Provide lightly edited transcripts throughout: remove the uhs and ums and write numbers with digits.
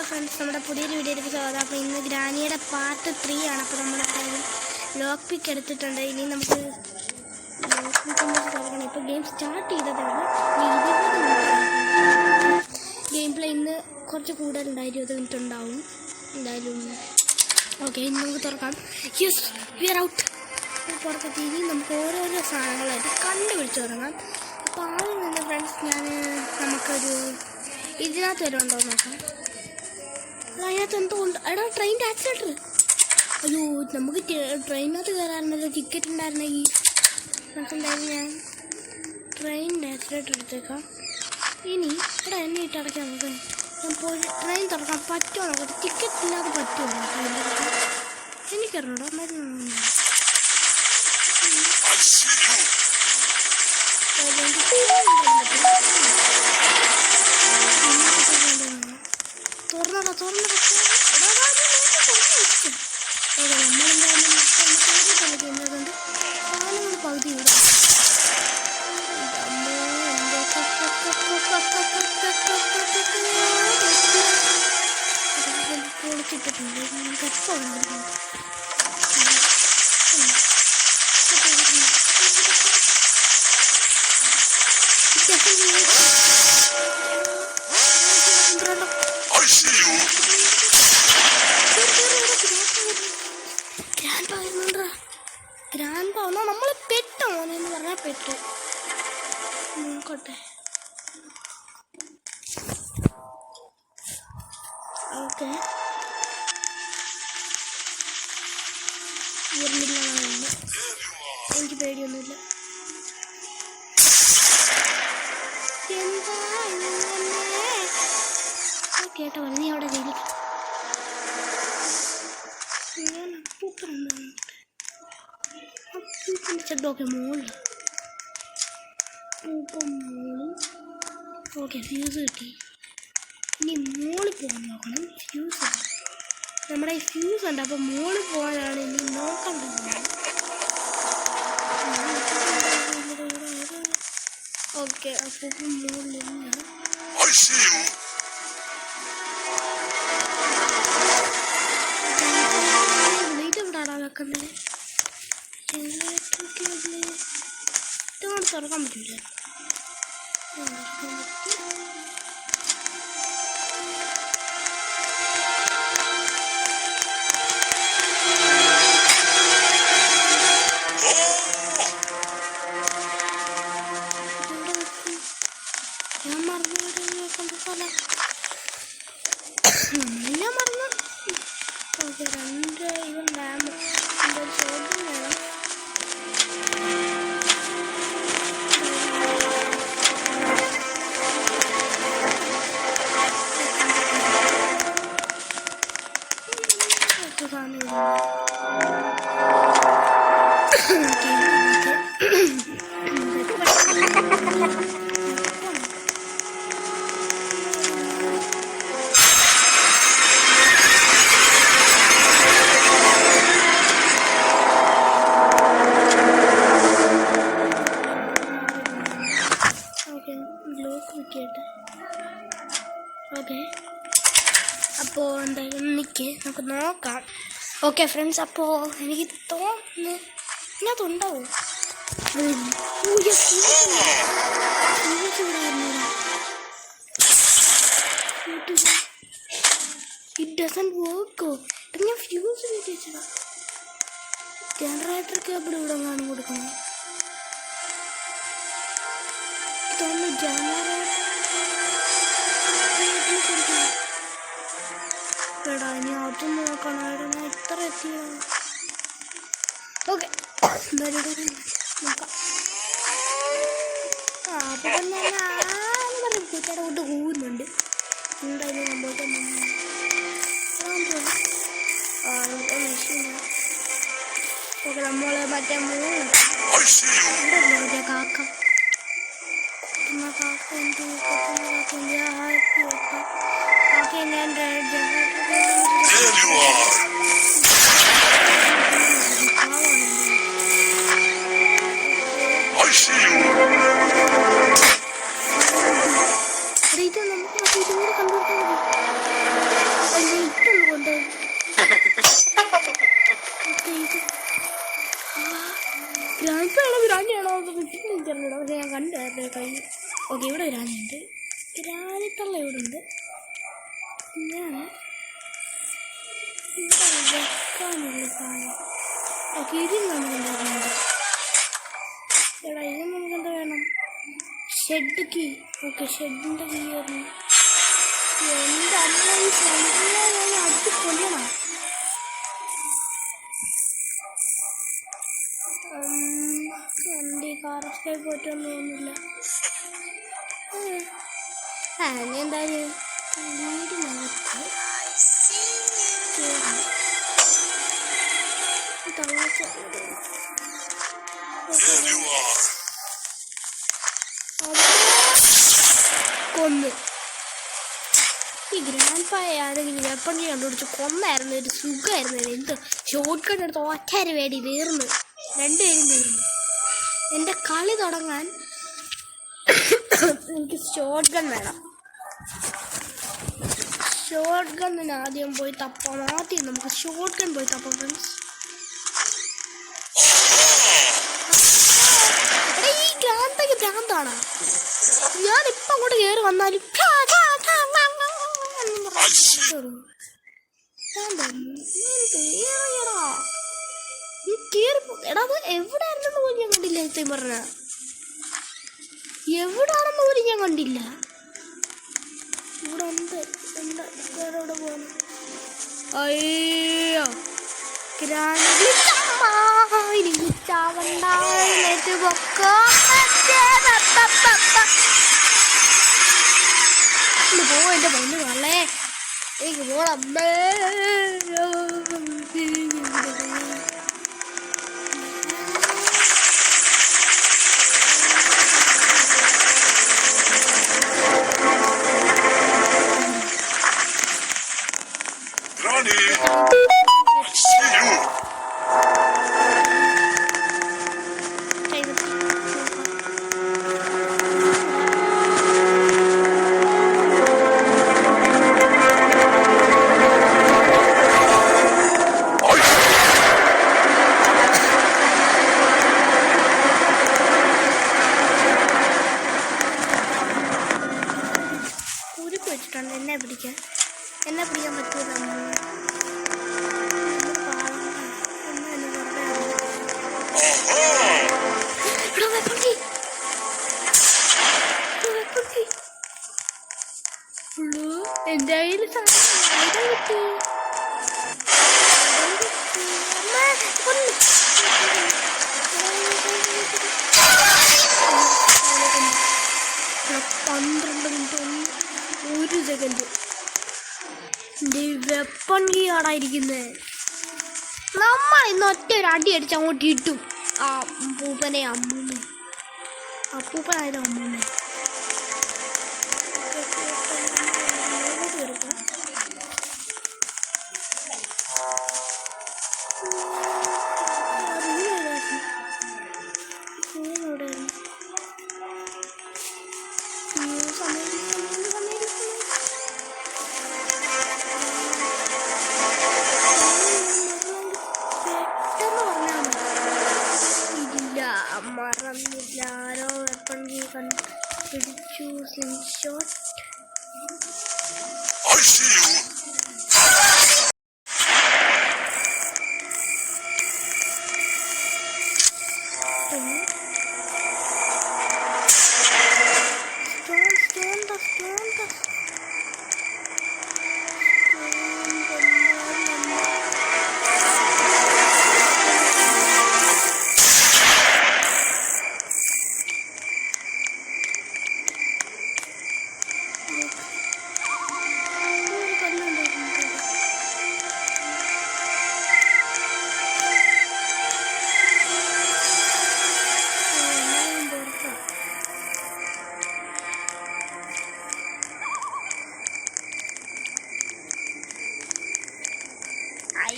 Friends, നമ്മുടെ പുതിയൊരു വീഡിയോയിലേക്ക് സ്വാഗതം. അപ്പോൾ ഇന്ന് ഗ്രാനിയുടെ പാർട്ട് 3 ആണ്. അപ്പോൾ നമ്മൾ ലോക്ക് പിക്ക് എടുത്തിട്ടുണ്ട്. ഇനി നമുക്ക് ലോക്ക് പിക്കിൻ്റെ തുറക്കണം. ഇപ്പോൾ ഗെയിം സ്റ്റാർട്ട് ചെയ്തതാണ്. ഗെയിം പ്ലേ ഇന്ന് കുറച്ച് കൂടുതലുണ്ടായി, 20 മിനിറ്റ് ഉണ്ടാവും എന്തായാലും. ഓക്കെ, ഇന്ന് നമുക്ക് തുറക്കാം. Yes, we are out. പുറത്തെത്തി. ഇനി നമുക്ക് ഓരോരോ സാധനങ്ങളായിട്ട് കണ്ടുപിടിച്ച് തുടങ്ങാം. അപ്പോൾ ആദ്യം തന്നെ ഫ്രണ്ട്സ്, നമുക്കൊരു ഇതിനകത്ത് വരുന്നുണ്ടോ നോക്കാം. അതിനകത്ത് എന്തോ ഉണ്ട്. എടാ, ട്രെയിൻ്റെ ആക്സിലേറ്റർ. അയ്യോ, നമുക്ക് ട്രെയിനകത്ത് കയറാറുണ്ടല്ലോ. ടിക്കറ്റ് ഉണ്ടായിരുന്നെങ്കിൽ നമുക്കെന്തായാലും ഞാൻ ട്രെയിനിൻ്റെ ആക്സിലേറ്റർ എടുത്തേക്കാം. ഇനി എടാ എന്നെ ഇട്ട് അടയ്ക്കാൻ നമുക്ക് ഞാൻ പോയി ട്രെയിൻ തുറക്കാൻ പറ്റുമോ നോക്കാം. ടിക്കറ്റ് ഇല്ലാതെ പറ്റുമോ എനിക്കറിഞ്ഞൂടാ. മരുന്ന് തുറന്നടാ തുറന്നടാ. നമ്മളെന്തായാലും കളിക്കുന്നതുകൊണ്ട് സാധനങ്ങൾ പകുതി വിടും. പൊളിച്ചിട്ടിട്ടുണ്ട്. നമുക്ക് എപ്പോൾ ഗ്രാൻഡ് പാ എന്നാ നമ്മൾ പെട്ടോ മോനെന്ന് പറഞ്ഞാൽ പെട്ടു. നോക്കട്ടെ. ഓക്കെ, എനിക്ക് പേടിയൊന്നുമില്ല. കേട്ടോ, നീ അവിടെ ജയിലിൽ ഞാൻ അപ്പൂപ്പനെന്താണ് ചെട്ടൊക്കെ മോളിൽ മോളിൽ. ഓക്കെ, ഫ്യൂസ് കിട്ടി. ഇനി മോളിൽ പോകാൻ നോക്കണം. ഫ്യൂസ് നമ്മുടെ ഈ ഫ്യൂസ് ഉണ്ട്. അപ്പോൾ മോളിൽ പോകാനാണ് ഇനി നോക്കേണ്ടത്. ഓക്കെ, അപ്പോൾ മോളിലില്ല. ലൈറ്റ് എവിടെയാണോ വെക്കുന്നത്? ഇതുകൊണ്ട് തുറക്കാൻ പറ്റില്ല. ഞാൻ മറന്നു എല്ലാം മറന്നു. ഓക്കെ, 2 ഇതും ഡാം ചോദ്യം വേണം. ഓക്കെ, അപ്പോൾ എന്തായാലും നമുക്ക് നോക്കാം. ഓക്കെ ഫ്രണ്ട്സ്, അപ്പോൾ എനിക്ക് തോന്നുന്നു ഇതിനകത്തുണ്ടാവും. It doesn't വർക്കോ. ഞാൻ ഫ്യൂസ് കിട്ടിച്ചതാ. ജനറേറ്റർ കേബിൾ ഇവിടെ കാണും കൊടുക്കണം. തോന്നുന്നു ജനറേറ്റർ എടാ, ഇനി അതും നോക്കണം. എടാ, ഞാൻ ഇത്ര എത്തിയോ. ഓക്കെ, നോക്കാം. അപ്പോൾ തന്നെ പറഞ്ഞു കൂട്ടയുടെ കൊണ്ട് പോകുന്നുണ്ട്. എന്തായാലും നമുക്ക് ഓക്കെ, നമ്മൾ മറ്റേ മറ്റേ കാക്ക കാക്ക എന്ത് ഓക്കെ, ഞാൻ ഇത് നമുക്ക് ഇതുകൂടെ കണ്ടുപിടിക്കാൻ ഓക്കെ, ഇവിടെ ഒരു ആനയുണ്ട്. ഗ്രാനിത്തള്ള ഇവിടെ ഉണ്ട്. ഞാൻ ഇവിടെ വെക്കാനുള്ള സാധനം. ഓക്കെ, ഇതിൽ നമുക്കെന്താ എടാ, ഇത് നമുക്കെന്താ വേണം? Shed key. ഓക്കെ, ഷെഡിൻ്റെ കീ ആയിരുന്നു. എൻ്റെ അമ്മ ഈ ഫ്രണ്ടിലെ അടിച്ച് കൊല്ലണം. വണ്ടി കാറൊക്കെ പോയിട്ടൊന്നും തോന്നുന്നില്ല. ഇനി എന്തായാലും വീടിനകത്ത് കൊന്ന് ഈ ഗ്രാൻഡ് പായ ആരെങ്കിലും വെപ്പൺ കണ്ടുപിടിച്ച് കൊന്നായിരുന്നു. ഒരു സുഖമായിരുന്നു. എന്ത് ഷോർട്ട് കട്ട് എടുത്ത് ഒറ്റ വേടി തീർന്ന്, രണ്ടുപേരും തീർന്നു. എൻ്റെ കളി തുടങ്ങാൻ എനിക്ക് ഷോർട്ട് ഗൺ വേണം. ഷോർട്ട് ഗണ്ണിന് ആദ്യം പോയി തപ്പാം. ആദ്യം നമുക്ക് ഷോർട്ട് ഗൺ പോയി തപ്പാം ഫ്രണ്ട്സ്. ഈ ഗ്രാൻഡയ്ക്ക് ഭ്രാന്താണ്. ഞാനിപ്പം അങ്ങോട്ട് കയറി വന്നാലും എടാ, അത് എവിടെയാണെന്ന് പോലും ഞാൻ കണ്ടില്ല. സത്യം പറഞ്ഞ എവിടാണെന്ന് പോലും ഞാൻ കണ്ടില്ല. ഇവിടെ ഉണ്ട്. എവിടെ പോകണം? അയ്യോ, പോ എന്റെ പൊന്നു വള്ളേ, എനിക്ക് പോണമ്മേ. എന്നെ പിടിക്കാൻ പറ്റൂല. എന്റെ കയ്യിൽ കിട്ടി. ഒരു സെക്കൻഡ്. Weapon key ആടായിരിക്കുന്നത്. നമ്മൾ ഇന്ന് ഒറ്റ ഒരു അടി അടിച്ച് അങ്ങോട്ട് ഇട്ടും. ആ അപ്പൂപ്പനെ അമ്മൂമ്മ, അപ്പൂപ്പനായാലും അമ്മൂമ്മ. മറന്നില്ല, ആരോ വെപ്പൺ കീ കണ്ടുപിടിച്ചു. സ്ലിംഷോട്ട്.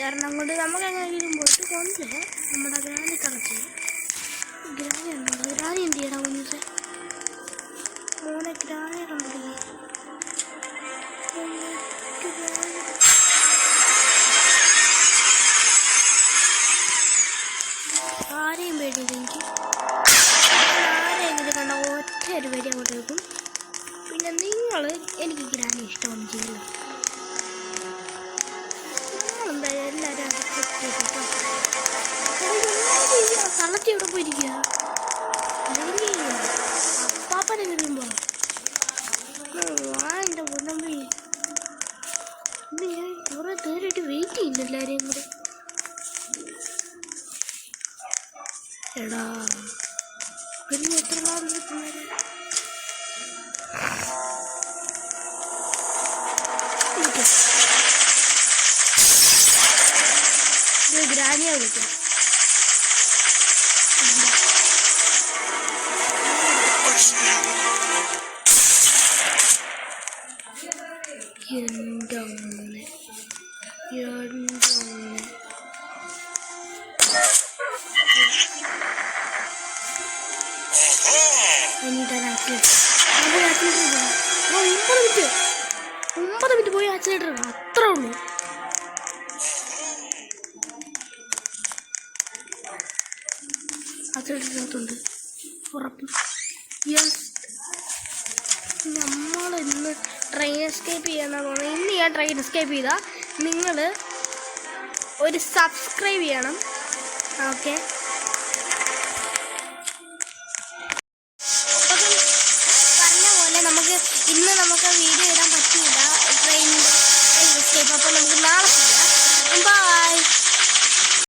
കാരണം കൊണ്ട് നമുക്ക് എങ്ങനെയെങ്കിലും പോയിട്ട് കൊണ്ടില്ല. നമ്മുടെ ഗ്രാനി കളിച്ച് ഗ്രാനി ഉണ്ടോ? ഗ്രാനി എന്ത് ചെയ്യണം കുഞ്ഞുസെ? മോനെ ഗ്രാനി കണ്ടില്ലേ? ആരെയും പേടിയില്ല എനിക്ക്. ആരെങ്കിലും കണ്ട ഒറ്റ ഒരു പേടി അങ്ങോട്ട് വെക്കും. പിന്നെ നിങ്ങൾ എനിക്ക് ഗ്രാനി ഇഷ്ടമൊന്നും ചെയ്യില്ല. നിങ്ങളെന്തായാലും എല്ലാവരും തളത്തി ഇവിടെ പോയിരിക്കുക. അപ്പാപ്പനെ കഴിയുമ്പോൾ എൻ്റെ പൊന്നമ്പി ഇന്ന് ഞാൻ കുറേ നേരമായിട്ട് വെയിറ്റ് ചെയ്യുന്നു എല്ലാവരെയും കൂടെ. എടാ പിന്നെ എത്ര നാൾ ഗ്രാനിയാ വിളിക്കാം. എൻ്റെ അങ്ങനെ ഒമ്പത് മിനിറ്റ് പോയി ആക്സിലേറ്റർ അത്രേ ഉള്ളൂ. ആക്സിലേറ്ററിനകത്തുണ്ട് ഉറപ്പ്. യെസ്, നമ്മൾ ഇന്ന് ട്രെയിൻ എസ്കേപ്പ് ചെയ്യാനാണ് തോന്നുന്നത്. ഇന്ന് ഞാൻ ട്രെയിൻ എസ്കേപ്പ് ചെയ്താൽ നിങ്ങൾ ഒരു സബ്സ്ക്രൈബ് ചെയ്യണം. ഓക്കെ.